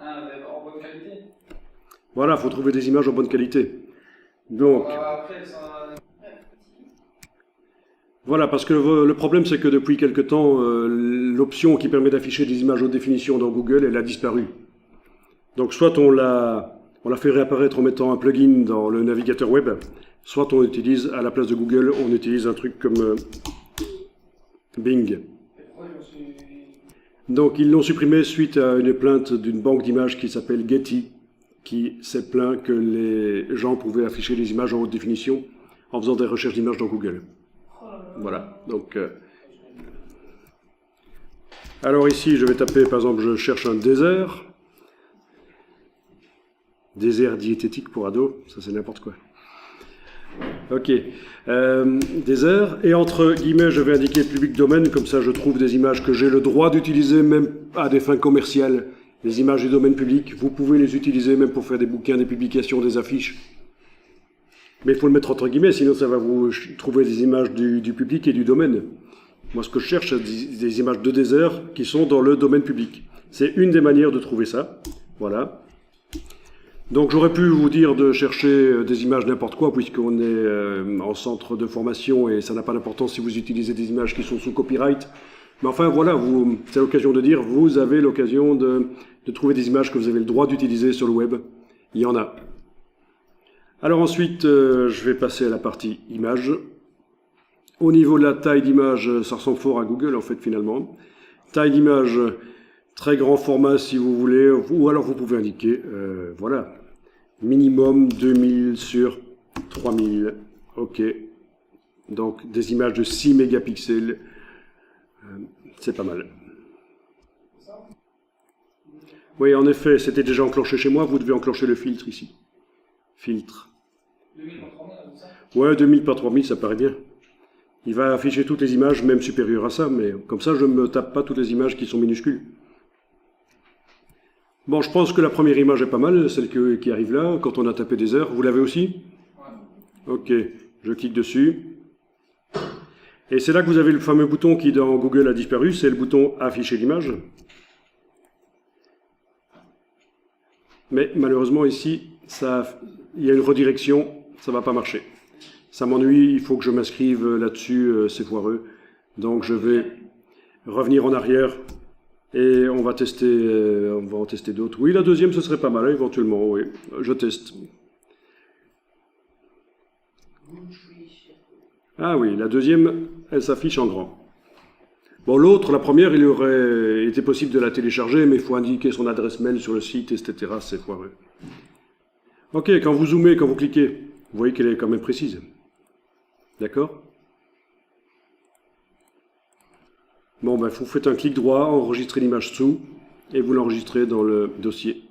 En bonne qualité. Voilà, il faut trouver des images en bonne qualité. Donc, Après, ça... voilà, parce que le problème, c'est que depuis quelque temps, l'option qui permet d'afficher des images haute définition dans Google, elle a disparu. Donc, soit on l'a fait réapparaître en mettant un plugin dans le navigateur web, soit on utilise, à la place de Google, on utilise un truc comme Bing. Donc, ils l'ont supprimé suite à une plainte d'une banque d'images qui s'appelle Getty, qui s'est plaint que les gens pouvaient afficher des images en haute définition en faisant des recherches d'images dans Google. Voilà, donc... Alors ici, je vais taper, par exemple, je cherche un désert. Désert diététique pour ados, ça c'est n'importe quoi. Ok, désert, et entre guillemets, je vais indiquer public domaine, comme ça je trouve des images que j'ai le droit d'utiliser, même à des fins commerciales. Les images du domaine public, vous pouvez les utiliser même pour faire des bouquins, des publications, des affiches. Mais il faut le mettre entre guillemets, sinon ça va vous trouver des images du public et du domaine. Moi, ce que je cherche, c'est des images de désert qui sont dans le domaine public. C'est une des manières de trouver ça. Voilà. Donc j'aurais pu vous dire de chercher des images n'importe quoi, puisqu'on est en centre de formation et ça n'a pas d'importance si vous utilisez des images qui sont sous copyright. Mais enfin voilà, c'est l'occasion de dire, vous avez l'occasion de trouver des images que vous avez le droit d'utiliser sur le web. Il y en a. Alors ensuite, je vais passer à la partie images. Au niveau de la taille d'image, ça ressemble fort à Google en fait finalement. Taille d'image, très grand format si vous voulez, ou alors vous pouvez indiquer, voilà, minimum 2000 sur 3000. Ok. Donc des images de 6 mégapixels, c'est pas mal. Oui, en effet, c'était déjà enclenché chez moi, vous devez enclencher le filtre ici. Filtre. 2000 par 3000, c'est ça? Ouais, 2000 par 3000, ça paraît bien. Il va afficher toutes les images, même supérieures à ça, mais comme ça, je ne me tape pas toutes les images qui sont minuscules. Bon, je pense que la première image est pas mal, celle qui arrive là, quand on a tapé des heures. Vous l'avez aussi? Ouais. Ok, je clique dessus. Et c'est là que vous avez le fameux bouton qui, dans Google, a disparu, c'est le bouton « Afficher l'image ». Mais malheureusement, ici, il y a une redirection, ça ne va pas marcher. Ça m'ennuie, il faut que je m'inscrive là-dessus, c'est foireux. Donc je vais revenir en arrière et on va en tester d'autres. Oui, la deuxième, ce serait pas mal, éventuellement, oui. Je teste. Ah oui, la deuxième, elle s'affiche en grand. Bon, l'autre, la première, il aurait été possible de la télécharger, mais il faut indiquer son adresse mail sur le site, etc. C'est foireux. Ok, quand vous zoomez, quand vous cliquez, vous voyez qu'elle est quand même précise. D'accord? Bon, ben, vous faites un clic droit, enregistrez l'image sous, et vous l'enregistrez dans le dossier.